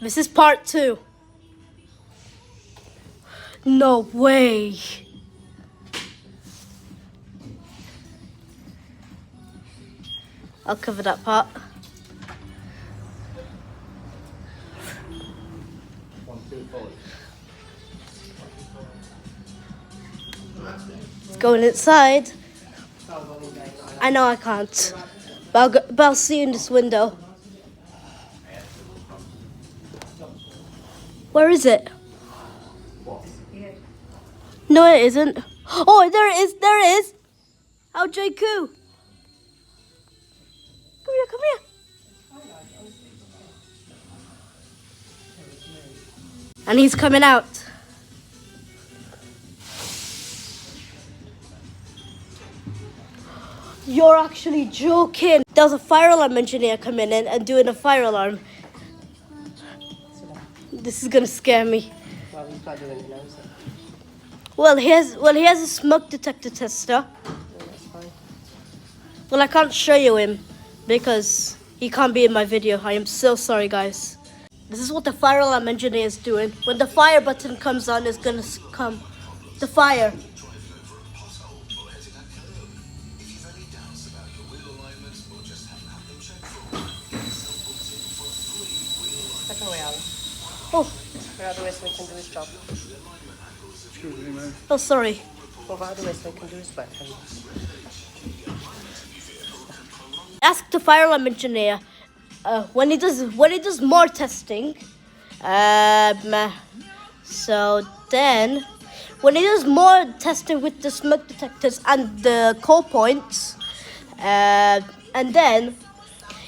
This is part 2. No way. I'll cover that part. It's going inside. I know I can't, but I'll see you in this window. Where is it? No, it isn't. Oh, there it is. There it is. Oh, Jakku. Come here, come here. And he's coming out. You're actually joking. There was a fire alarm engineer coming in and doing a fire alarm. This is gonna scare me. Well, he's not doing it now, is it? Well, he has a smoke detector tester. Yeah, that's fine. Well, I can't show you him because he can't be in my video. I am so sorry, guys. This is what the fire alarm engineer is doing. When the fire button comes on, it's gonna come. The fire. Step away, Ali. Oh, Get out of the way so he can do his job. Excuse me, mate. oh, sorry. Move out of the way so he can do his work. Ask the fire alarm engineer when he does more testing. So then, when he does more testing with the smoke detectors and the call points, and then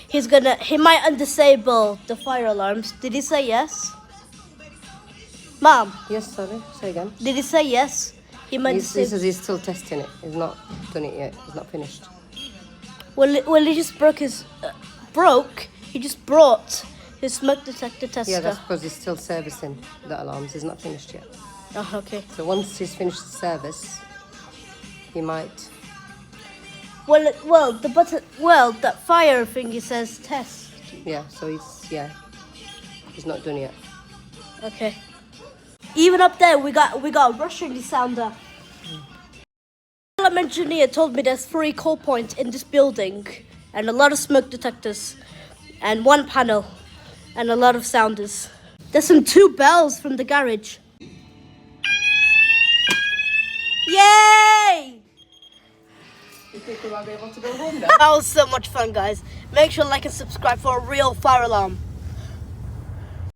he might undisable the fire alarms. Did he say yes? Mom, Yes, sorry. Say again. did he say yes? He might He disable. says he's still testing it. He's not done it yet. He's not finished. Well, he just broke his He just brought his smoke detector tester. Yeah, that's because he's still servicing the alarms. He's not finished yet. Oh, okay. So once he's finished the service, he might. Well, the button. Well, that fire thing. He says test. Yeah. So he's not done yet. Okay. Even up there, we got a Russian sounder. The alarm engineer told me there's 3 call points in this building, and a lot of smoke detectors, and 1 panel, and a lot of sounders. There's some 2 bells from the garage. Yay! You think we might be able to go home now? That was so much fun, guys. Make sure to like and subscribe for a real fire alarm.